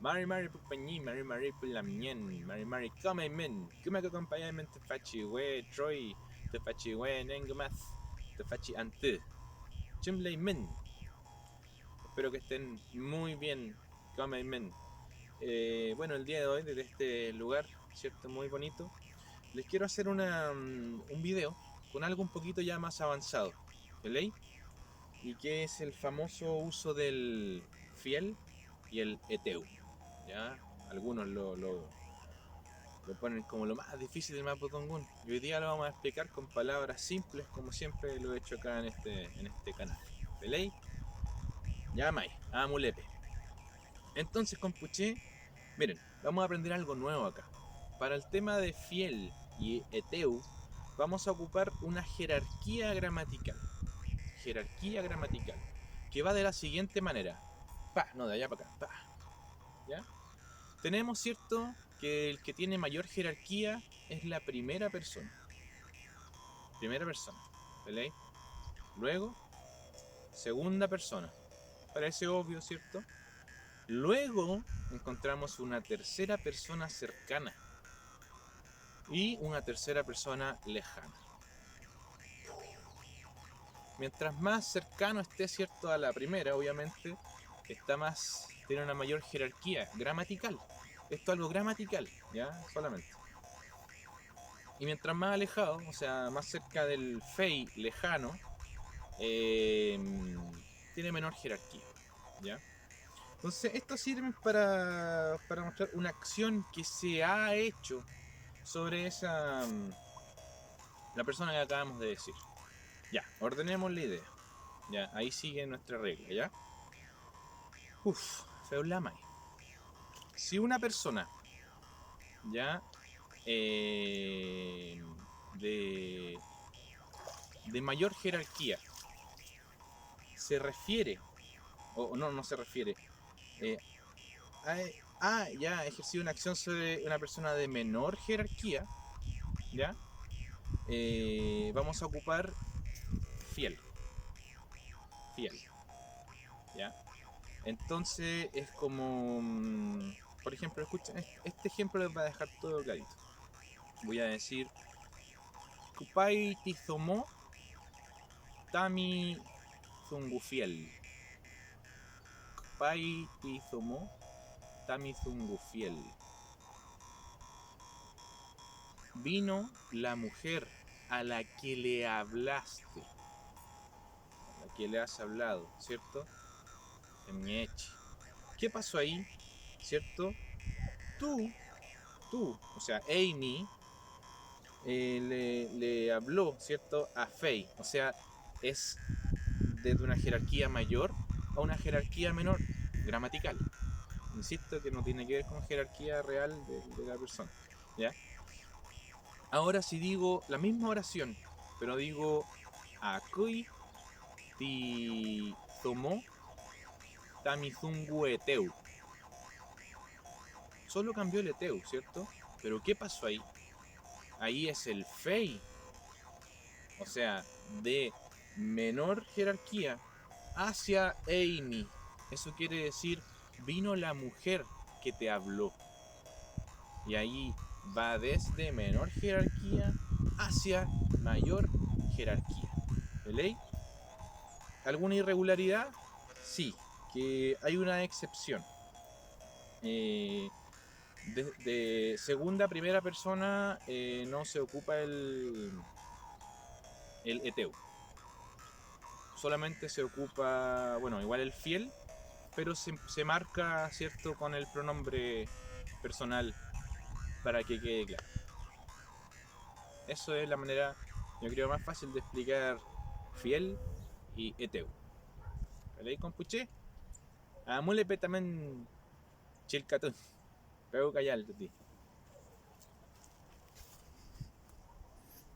Mari Mari Pupañi, Mari Mari Pulamien, Mari Mari Kamemen, Kumaka Compayamen Tefachi We, Troy, Tefachi We, Nengumath, Tefachi Ante, Chimley Men. Espero que estén muy bien, Kamemen. Bueno, el día de hoy, desde este lugar, ¿cierto? Muy bonito, les quiero hacer un video con algo un poquito ya más avanzado, ¿vale? Y que es el famoso uso del fiel y el eteu, ¿ya? Algunos lo ponen como lo más difícil del Mapudungun. Y hoy día lo vamos a explicar con palabras simples, como siempre lo he hecho acá en este canal. ¿Vale? Ya mai, amulepe. Entonces, compuché, miren, vamos a aprender algo nuevo acá. Para el tema de fiel y eteu, vamos a ocupar una jerarquía gramatical. Jerarquía gramatical. Que va de la siguiente manera. Pa, no, de allá para acá. Pa. ¿Ya? Tenemos, ¿cierto?, que el que tiene mayor jerarquía es la primera persona. Primera persona. ¿Vale? Luego, segunda persona. Parece obvio, ¿cierto? Luego encontramos una tercera persona cercana y una tercera persona lejana. Mientras más cercano esté, ¿cierto?, a la primera, obviamente, tiene una mayor jerarquía gramatical. Esto es algo gramatical, ¿ya? Solamente. Y mientras más alejado, o sea, más cerca del fei lejano, tiene menor jerarquía, ¿ya? Entonces, esto sirve para mostrar una acción que se ha hecho sobre la persona que acabamos de decir. Ya, ordenemos la idea. Ya, ahí sigue nuestra regla, ¿ya? Uf, Feulamai. Si una persona, ya, de mayor jerarquía se refiere, o no, no se refiere, eh, ya ha ejercido una acción sobre una persona de menor jerarquía, ¿ya? Vamos a ocupar fiel, fiel, ¿ya? Entonces es como, por ejemplo, escuchen, este ejemplo les va a dejar todo clarito. Voy a decir, Kupai Tizomo Tami Zungufiel. Kupai Tizomo Tami Zungufiel. Vino la mujer a la que le hablaste, a la que le has hablado, ¿cierto? Emiechi. ¿Qué pasó ahí? ¿Cierto? Tú, o sea, Amy, le habló, ¿cierto?, a Faye. O sea, es desde una jerarquía mayor a una jerarquía menor, gramatical. Insisto que no tiene que ver con jerarquía real de la persona, ¿ya? Ahora si digo la misma oración, pero digo Akui ti tomó tamizungu eteu. Solo cambió el eteu, ¿cierto? Pero ¿qué pasó ahí? Ahí es el fei. O sea, de menor jerarquía hacia Amy. Eso quiere decir, vino la mujer que te habló. Y ahí va desde menor jerarquía hacia mayor jerarquía. ¿Vale? ¿Alguna irregularidad? Sí, que hay una excepción. De segunda a primera persona no se ocupa el eteu. Solamente se ocupa, bueno, igual el fiel, pero se marca, ¿cierto?, con el pronombre personal para que quede claro. Eso es la manera, yo creo, más fácil de explicar fiel y eteu. ¿Vale, compuche? Amulepe también chilcatún. Pero callar, ti.